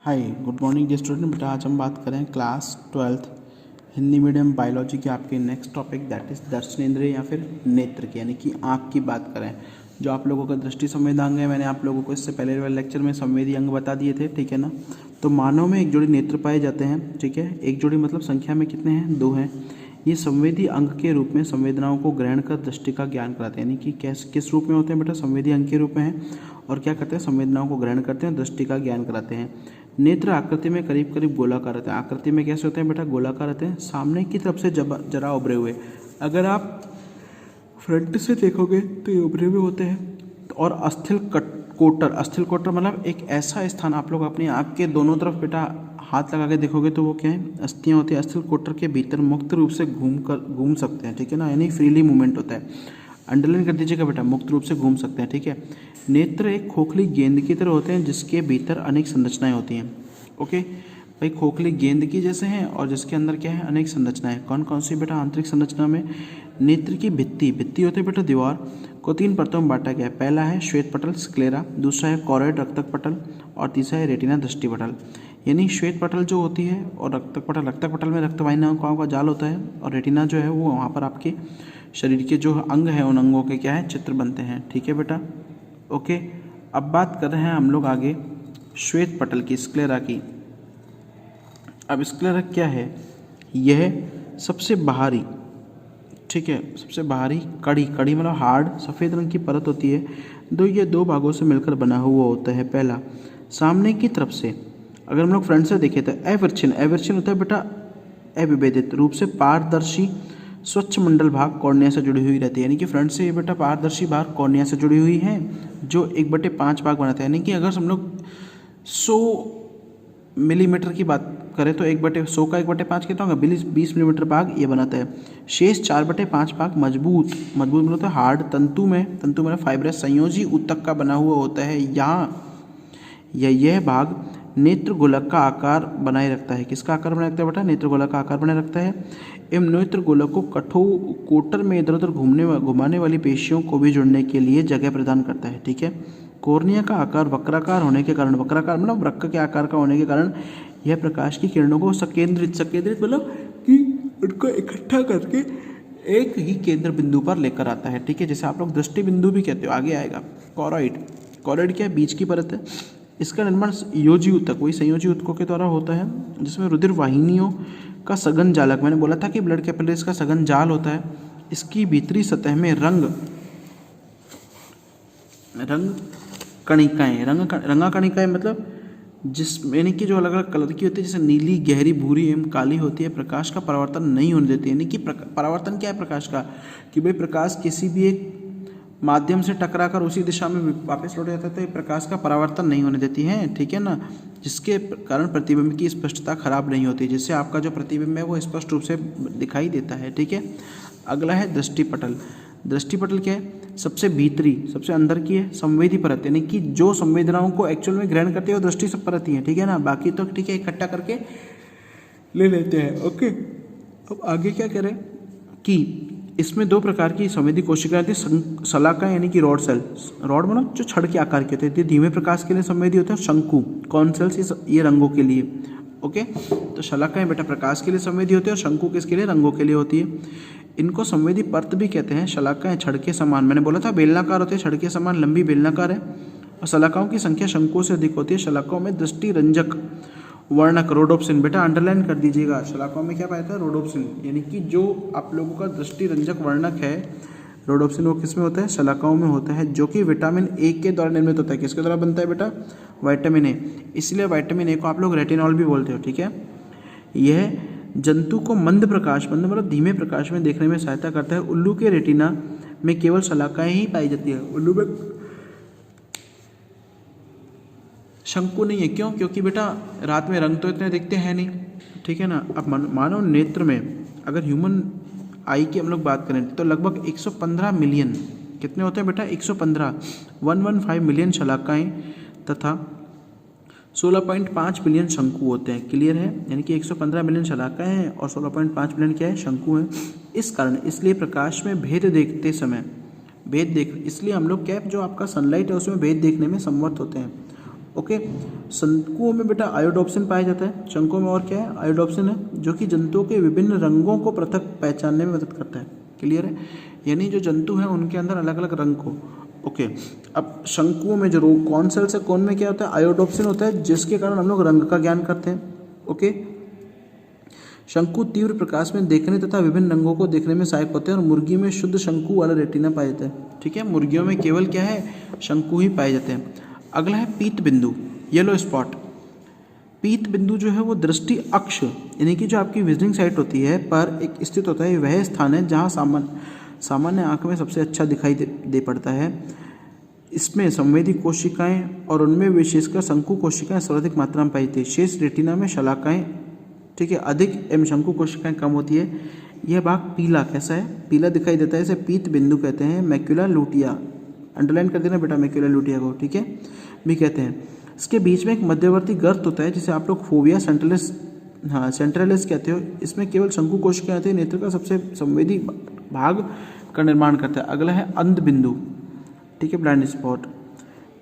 हाय good morning dear student. बेटा आज हम बात करें class 12th Hindi medium biology के आपके नेक्स्ट टॉपिक दैट इज़ दर्शनेंद्रिय या फिर नेत्र की यानी कि आँख की बात करें। जो आप लोगों का दृष्टि संवेदी अंग है, मैंने आप लोगों को इससे पहले वाले लेक्चर में संवेदी अंग बता दिए थे, ठीक है ना। तो मानव में एक जोड़ी नेत्र पाए जाते हैं, ठीक है। एक जोड़ी मतलब संख्या में कितने हैं? 2 हैं। ये संवेदी अंग के रूप में संवेदनाओं को ग्रहण कर दृष्टि का ज्ञान कराते हैं, यानी कि किस रूप में होते हैं बेटा? संवेदी अंग के रूप में हैं और क्या करते हैं? संवेदनाओं को ग्रहण करते हैं, दृष्टि का ज्ञान कराते हैं। नेत्र आकृति में करीब करीब गोलाकार रहते हैं। आकृति में कैसे होते हैं बेटा? गोलाकार रहते हैं, सामने की तरफ से जरा उभरे हुए। अगर आप फ्रंट से देखोगे तो ये उभरे हुए होते हैं। और अस्थिल कोटर मतलब एक ऐसा स्थान, आप लोग अपनी आँख के दोनों तरफ बेटा हाथ लगा के देखोगे तो वो क्या है? अस्थियाँ होती है। अस्थिल कोटर के भीतर मुक्त रूप से घूम सकते हैं, ठीक है ना, यानी फ्रीली मूवमेंट होता है। अंडरलाइन कर दीजिएगा बेटा, मुक्त रूप से घूम सकते हैं, ठीक है। नेत्र एक खोखली गेंद की तरह होते हैं जिसके भीतर अनेक संरचनाएं होती हैं। ओके भाई, खोखली गेंद की जैसे हैं और जिसके अंदर क्या है? अनेक संरचनाएं। कौन कौन सी बेटा? आंतरिक संरचना में नेत्र की भित्ति होती है बेटा, दीवार को 3 परतों में बांटा गया है। पहला है श्वेत पटल स्क्लेरा, दूसरा है कॉरॉइड रक्तक पटल और तीसरा है रेटिना दृष्टि पटल। यानी श्वेत पटल जो होती है और रक्तक पटल में रक्त वाहिनियों का जाल होता है और रेटिना जो है वो वहाँ पर आपके शरीर के जो अंग हैं उन अंगों के क्या है? चित्र बनते हैं, ठीक है बेटा। ओके, अब बात कर रहे हैं हम लोग आगे श्वेत पटल की, स्क्लेरा की। अब स्क्लेरा क्या है? यह सबसे बाहरी, ठीक है, सबसे बाहरी कड़ी मतलब हार्ड सफ़ेद रंग की परत होती है। ये 2 भागों से मिलकर बना हुआ होता है। पहला सामने की तरफ से, अगर हम लोग फ्रंट से देखें तो एवर्चिन होता है बेटा अविभेदित रूप से पारदर्शी स्वच्छ मंडल भाग कॉर्निया से जुड़ी हुई रहती है। यानी कि फ्रंट से ये बेटा पारदर्शी भाग कॉर्निया से जुड़ी हुई है जो 1/5 भाग बनाते हैं। यानी कि अगर हम लोग 100 मिलीमीटर की बात करें तो 1/100 का 1/5 कितना होगा? 20 मिलीमीटर भाग ये बनाता है। शेष 4/5 भाग मजबूत मतलब हार्ड तंतु में फाइब्रस संयोजी ऊतक का बना हुआ होता है। यह भाग नेत्र गोलक का आकार बनाए रखता है। किसका आकार बनाए रखता है बेटा? नेत्र गोलक का आकार बनाए रखता है। एवं नेत्र गोलक को कोटर में इधर उधर घुमाने वाली पेशियों को भी जुड़ने के लिए जगह प्रदान करता है, ठीक है। कॉर्निया का आकार वक्राकार होने के कारण, वक्राकार मतलब वृक्क के आकार का होने के कारण यह प्रकाश की किरणों को सकेंद्रित मतलब कि उनको इकट्ठा करके एक ही केंद्र बिंदु पर लेकर आता है, ठीक है। जैसे आप लोग दृष्टि बिंदु भी कहते हो, आगे आएगा। कॉरॉइड क्या है? बीच की परत है। इसका निर्माण योजी ऊतक, वही संयोजी ऊतकों के द्वारा होता है जिसमें रुधिर वाहिनियों का सघन जालक, मैंने बोला था कि ब्लड कैपिलरीज का सघन जाल होता है। इसकी भीतरी सतह में रंग कणिकाएं मतलब यानी कि जो अलग अलग कलर की होती है, जैसे नीली, गहरी, भूरी एवं काली होती है, प्रकाश का परावर्तन नहीं होने देती है। यानी कि परावर्तन क्या है प्रकाश का? कि भाई प्रकाश किसी भी एक माध्यम से टकराकर उसी दिशा में वापस लौट जाता है, तो ये प्रकाश का परावर्तन नहीं होने देती है, ठीक है ना। जिसके कारण प्रतिबिंब की स्पष्टता खराब नहीं होती, जिससे आपका जो प्रतिबिंब है वो स्पष्ट रूप से दिखाई देता है, ठीक है। अगला है दृष्टि पटल। दृष्टि पटल क्या है? सबसे भीतरी, सबसे अंदर की है संवेदी परत, यानी कि जो संवेदनाओं को एक्चुअल में ग्रहण करते हैं वो दृष्टि सब परत ही है, ठीक है ना। बाकी तो ठीक है इकट्ठा करके ले लेते हैं। ओके, अब आगे क्या करें कि इसमें 2 प्रकार की संवेदी कोशिकाएं आती है। शलाका यानी कि रॉड सेल, रॉड मतलब जो छड़ के आकार के होते हैं, धीमे प्रकाश के लिए संवेदी होते हैं। शंकु कॉन सेल्स ये रंगों के लिए। ओके, तो शलाकाएं बेटा प्रकाश के लिए संवेदी होती है और शंकु किसके लिए? रंगों के लिए होती है। इनको संवेदी परत भी कहते हैं। शलाकाएं छड़ के समान, मैंने बोला था बेलनाकार होते हैं, छड़ के समान लंबी बेलनाकार है और शलाकाओं की संख्या शंकुओं से अधिक होती है। शलाकाओं में दृष्टि रंजक वर्णक रोडोप्सिन, बेटा अंडरलाइन कर दीजिएगा। शलाकाओं में क्या पाया था? रोडोप्सिन, यानी कि जो आप लोगों का दृष्टि रंजक वर्णक है रोडोप्सिन, वो किस में होता है? शलाकाओं में होता है, जो कि विटामिन ए के द्वारा निर्मित होता है। किसके द्वारा बनता है बेटा? Vitamin A. इसलिए विटामिन ए को आप लोग रेटिनॉल भी बोलते हो, ठीक है। यह जंतु को मंद प्रकाश मतलब धीमे प्रकाश में देखने में सहायता करता है। उल्लू के रेटिना में केवल शलाकाएं ही पाई जाती है, उल्लू में शंकु नहीं है। क्यों? क्योंकि बेटा रात में रंग तो इतने दिखते हैं नहीं, ठीक है ना। अब मानव नेत्र में अगर ह्यूमन आई की हम लोग बात करें तो लगभग 115 मिलियन, कितने होते हैं बेटा? 115 मिलियन शलाकाएं तथा 16.5 मिलियन शंकु होते हैं। क्लियर है? यानी कि 115 मिलियन शलाकाएं हैं और 16.5 मिलियन क्या है? शंकु हैं। इस कारण इसलिए प्रकाश में भेद देखते समय इसलिए हम लोग क्या जो आपका सनलाइट है उसमें भेद देखने में समर्थ होते हैं। ओके। शंकुओं में बेटा आयोडोप्सिन पाया जाता है। शंकुओं में और क्या है? आयोडोप्सिन है, जो कि जंतुओं के विभिन्न रंगों को पृथक पहचानने में मदद करता है। क्लियर है? यानी जो जंतु हैं उनके अंदर अलग अलग रंग को। ओके। अब शंकुओं में जो कौन सेल्स है, कौन में क्या होता है? आयोडोप्सिन होता है, जिसके कारण हम लोग रंग का ज्ञान करते हैं। ओके। शंकु तीव्र प्रकाश में देखने तथा विभिन्न रंगों को देखने में सहायक होते हैं और मुर्गी में शुद्ध शंकु वाला रेटिना पाया जाता है। ठीक है, मुर्गियों में केवल क्या है? शंकु ही पाए जाते हैं। अगला है पीत बिंदु, येलो स्पॉट। पीत बिंदु जो है वो दृष्टि अक्ष यानी कि जो आपकी विजनिंग साइट होती है पर एक स्थित होता है। वह स्थान है जहाँ सामान्य आंख में सबसे अच्छा दिखाई दे पड़ता है। इसमें संवेदी कोशिकाएं और उनमें विशेषकर शंकु कोशिकाएं सर्वाधिक मात्रा में पाई जाती है। शेष रेटिना में शलाकाएं, ठीक है, अधिक एवं शंकु कोशिकाएं कम होती है। यह भाग पीला कैसा है? पीला दिखाई देता है, इसे पीत बिंदु कहते हैं। मैक्यूला लूटिया, अंडरलाइन कर देना बेटा मैक्यूला लूटिया को, ठीक है, भी कहते हैं। इसके बीच में एक मध्यवर्ती गर्त होता है जिसे आप लोग फोविया सेंट्रलिस, हाँ सेंट्रलिस कहते हो। इसमें केवल शंकु कोशिकाएं आती है। नेत्र का सबसे संवेदी भाग का निर्माण करता है। अगला है अंध बिंदु, ठीक है, ब्लाइंड स्पॉट।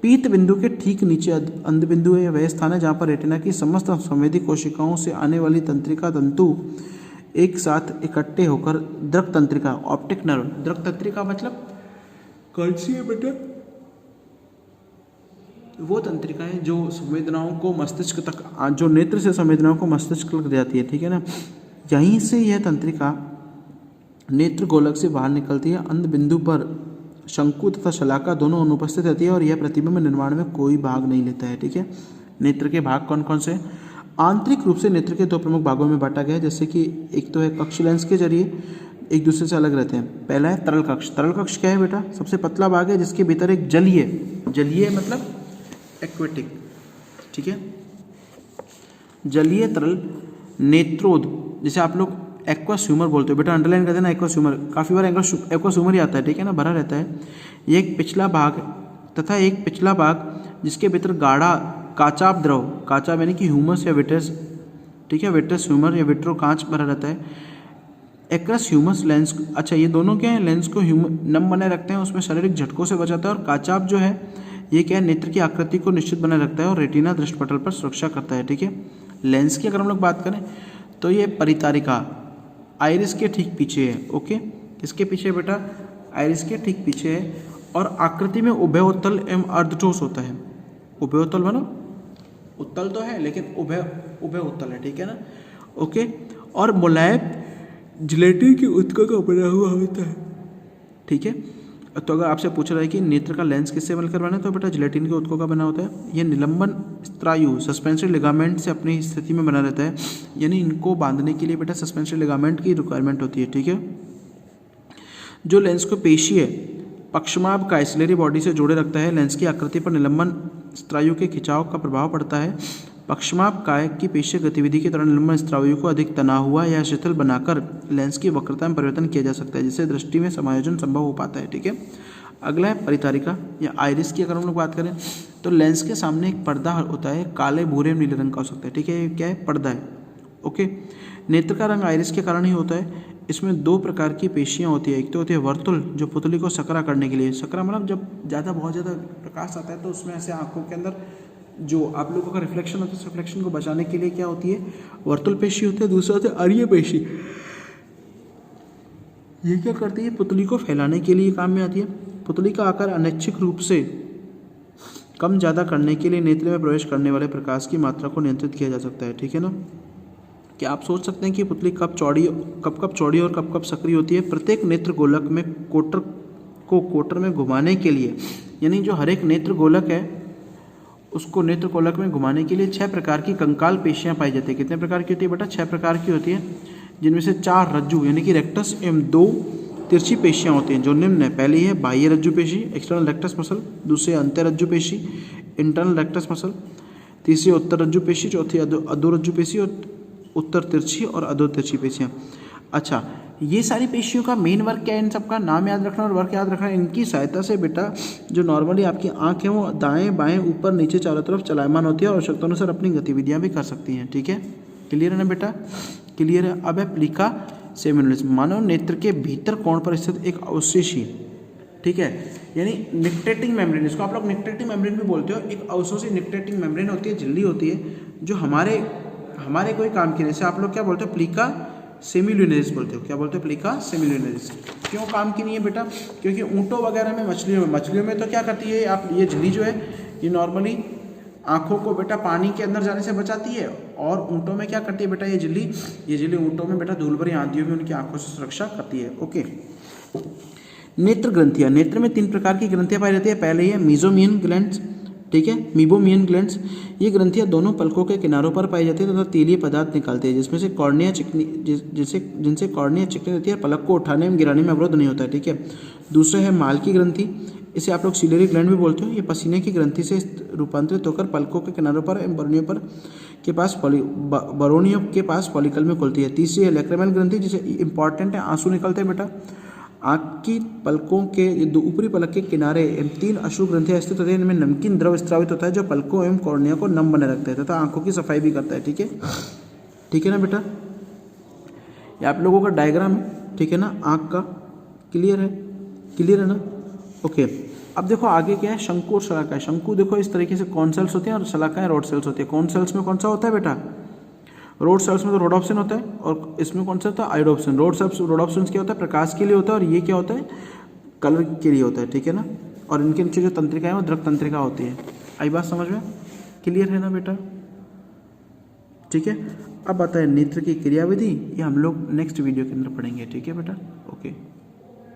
पीत बिंदु के ठीक नीचे अंध बिंदु है। वह स्थान है जहाँ पर रेटिना की समस्त संवेदी कोशिकाओं से आने वाली तंत्रिका तंतु एक साथ इकट्ठे होकर दृक तंत्रिका, ऑप्टिक नर्व, दृक तंत्रिका मतलब कौन सी है बेटा? वो तंत्रिकाएं जो संवेदनाओं को मस्तिष्क तक, जो नेत्र से संवेदनाओं को मस्तिष्क तक जाती है, ठीक है ना। यहीं से यह तंत्रिका नेत्र गोलक से बाहर निकलती है। अंध बिंदु पर शंकु तथा शलाका दोनों अनुपस्थित रहती है और यह प्रतिबिंब निर्माण में कोई भाग नहीं लेता है। ठीक है, नेत्र के भाग कौन कौन से? आंतरिक रूप से नेत्र के दो प्रमुख भागों में बांटा गया है, जैसे कि एक तो है कक्ष लेंस के जरिए एक दूसरे से अलग रहते हैं। पहला है तरल कक्ष। तरल कक्ष क्या है बेटा? सबसे पतला भाग है जिसके भीतर एक जलीय मतलब एक्वेटिक, ठीक है, जलीय तरल नेत्रोद, जिसे आप लोग एक्वस ह्यूमर बोलते हो बेटा, अंडरलाइन कर देना एक्वस ह्यूमर। काफ़ी बार एक्वस ह्यूमर ही आता है, ठीक है ना, भरा रहता है। ये एक पिछला भाग तथा एक पिछला भाग जिसके भीतर गाढ़ा काचाप द्रव, काचाप यानी कि ह्यूमस या विट्रस, ठीक है, विट्रस ह्यूमर या विट्रो कांच भरा रहता है। एक्वस ह्यूमस लेंस, अच्छा ये दोनों क्या है? लेंस को नम बनाए रखते हैं, उसमें शारीरिक झटकों से बचाता है। और काचाप जो है ये क्या है? नेत्र की आकृति को निश्चित बनाए रखता है और रेटिना दृष्टिपटल पर सुरक्षा करता है। ठीक है, लेंस की अगर हम लोग बात करें तो ये परितारिका आइरिस के ठीक पीछे है। ओके, किसके पीछे बेटा? आइरिस के ठीक पीछे है और आकृति में उभयोत्तल एवं अर्धठोस होता है। उभयोत्तल मानो उत्तल तो है लेकिन उभयोत्तल है, ठीक है ना। ओके, और मुलायम जिलेटिन की उत्तक का बना हुआ होता है। ठीक है, तो अगर आपसे पूछ रहा है कि नेत्र का लेंस किससे मिलकर बना है, तो बेटा जिलेटिन के उत्तकों का बना होता है। यह निलंबन स्नायु सस्पेंसरी लिगामेंट से अपनी स्थिति में बना रहता है, यानी इनको बांधने के लिए बेटा सस्पेंसरी लिगामेंट की रिक्वायरमेंट होती है। ठीक है, जो लेंस को पेशी है पक्षमाप का एक्सिलरी बॉडी से जोड़े रखता है। लेंस की आकृति पर निलंबन स्नायु के खिंचाव का प्रभाव पड़ता है। पक्षमाप काय की पेशीय गतिविधि के दौरान निलंबन स्नायु को अधिक तना हुआ या शिथिल बनाकर लेंस की वक्रता में परिवर्तन किया जा सकता है, जिससे दृष्टि में समायोजन संभव हो पाता है। ठीक है, अगला है परितारिका या आइरिस की अगर हम लोग बात करें तो लेंस के सामने एक पर्दा होता है, काले भूरे नीले रंग का हो सकता है। ठीक है, क्या है? पर्दा है। ओके, नेत्र का रंग आइरिस के कारण ही होता है। इसमें दो प्रकार की पेशियाँ होती है। एक तो होती है वर्तुल, जो पुतली को सकरा करने के लिए, सकरा मतलब जब बहुत ज़्यादा प्रकाश आता है तो उसमें ऐसे आंखों के अंदर जो आप लोगों का रिफ्लेक्शन होता है, उस रिफ्लेक्शन को बचाने के लिए क्या होती है? वर्तुल पेशी होती है। दूसरा होता है अरीय पेशी। ये क्या करती है? पुतली को फैलाने के लिए काम में आती है। पुतली का आकार अनैच्छिक रूप से कम ज़्यादा करने के लिए नेत्र में प्रवेश करने वाले प्रकाश की मात्रा को नियंत्रित किया जा सकता है। ठीक है ना। क्या आप सोच सकते हैं कि पुतली कब चौड़ी और कब सक्रिय होती है? प्रत्येक नेत्र गोलक में कोटर में घुमाने के लिए, यानी जो हर एक नेत्र गोलक है उसको नेत्र गोलक में घुमाने के लिए 6 प्रकार की कंकाल पेशियां पाई जाती है। कितने प्रकार की होती है बेटा? 6 प्रकार की होती है, जिनमें से 4 रज्जु यानी कि रेक्टस एवं 2 तिरछी पेशियां होती हैं, जो निम्न है। पहली है बाह्य रज्जु पेशी, एक्सटर्नल रेक्टस मसल। दूसरी अंतर रज्जु पेशी, इंटरनल रेक्टस मसल। तीसरी उत्तर रज्जु पेशी। चौथी अधोरज्जु पेशी और उत्तर तिरछी और अधो तिरछी पेशियां। अच्छा, ये सारी पेशियों का मेन वर्क क्या है? इन सबका नाम याद रखना और वर्क याद रखना। इनकी सहायता से बेटा जो नॉर्मली आपकी आंख है वो दाएं बाएं ऊपर नीचे चारों तरफ चलायमान होती है और आवश्यकतानुसार अपनी गतिविधियां भी कर सकती हैं। ठीक है, क्लियर है ना बेटा? क्लियर है। अब है प्लीका सेमिनलिस, मानव नेत्र के भीतर कोण पर स्थित एक अवशेषी ठीक है, यानी निक्टेटिंग मेम्ब्रेन, इसको आप लोग निक्टेटिंग मेम्ब्रेन भी बोलते हो। एक अवशोषी निक्टेटिंग मेम्ब्रेन होती है, झिल्ली होती है, जो हमारे कोई काम की नहीं, जैसे आप लोग क्या बोलते हो, प्लीका सेमिल्यूनरिस बोलते हो। क्या बोलते हो? प्लीका सेमिल्यूनरिस। क्यों काम की नहीं है बेटा? क्योंकि ऊँटों वगैरह में, मछलियों में तो क्या करती है आप, ये झिल्ली जो है ये नॉर्मली आँखों को बेटा पानी के अंदर जाने से बचाती है, और ऊँटों में क्या करती है बेटा ये झिल्ली ऊँटों में बेटा धूल भरी आंधियों में उनकी आँखों से सुरक्षा करती है। ओके, नेत्र ग्रंथियाँ, नेत्र में 3 प्रकार की ग्रंथियाँ पाई जाती है। पहले है मीजोमियन ग्लैंड्स, ठीक है, मीबोमियन ग्लैंड्स। ये ग्रंथियाँ दोनों पलकों के किनारों पर पाई जाती है तथा तेलीय पदार्थ निकालती है, जिसमें से कॉर्निया चिकनी जिनसे कॉर्निया चिकनी रहती है, पलक को उठाने में गिराने में अवरोध नहीं होता है। ठीक है, दूसरा है माल की ग्रंथि, इसे आप लोग सिलेरी ग्लैंड भी बोलते हो। ये पसीने की ग्रंथि से रूपांतरित होकर पलकों के किनारों पर बरोनियों के पास फॉलिकल में खुलती है। तीसरी है लैक्रिमल ग्रंथि, जिसे इंपॉर्टेंट है, आंसू निकलते हैं बेटा। आँख की पलकों के ऊपरी पलक के किनारे 3 अश्रु ग्रंथियाँ स्थित होती है, इनमें नमकीन द्रव स्रावित होता है, जो पलकों एवं कॉर्निया को नम बने रखते हैं तथा आंखों की सफाई भी करता है। ठीक है, ठीक है ना बेटा, ये आप लोगों का डायग्राम है, ठीक है ना, आँख का। क्लियर है ना? ओके, अब देखो आगे क्या है, शंकु और शलाकाएं। शंकु देखो इस तरीके से कॉन सेल्स होते हैं और शलाकाएं रोड सेल्स होती है। कॉन सेल्स में कौन सा होता है बेटा? रोड सेल्स में तो रोडोप्सिन होता है, और इसमें कौन सा होता है? आयोडोप्सिन। रोडोप्सिन क्या होता है? प्रकाश के लिए होता है, और ये क्या होता है? कलर के लिए होता है। ठीक है ना, और इनके नीचे जो तंत्रिका है वो द्रव तंत्रिका होती है। आई बात समझ में? क्लियर है ना बेटा? ठीक है, अब आता है नेत्र की क्रियाविधि, ये हम लोग नेक्स्ट वीडियो के अंदर पढ़ेंगे। ठीक है बेटा, ओके।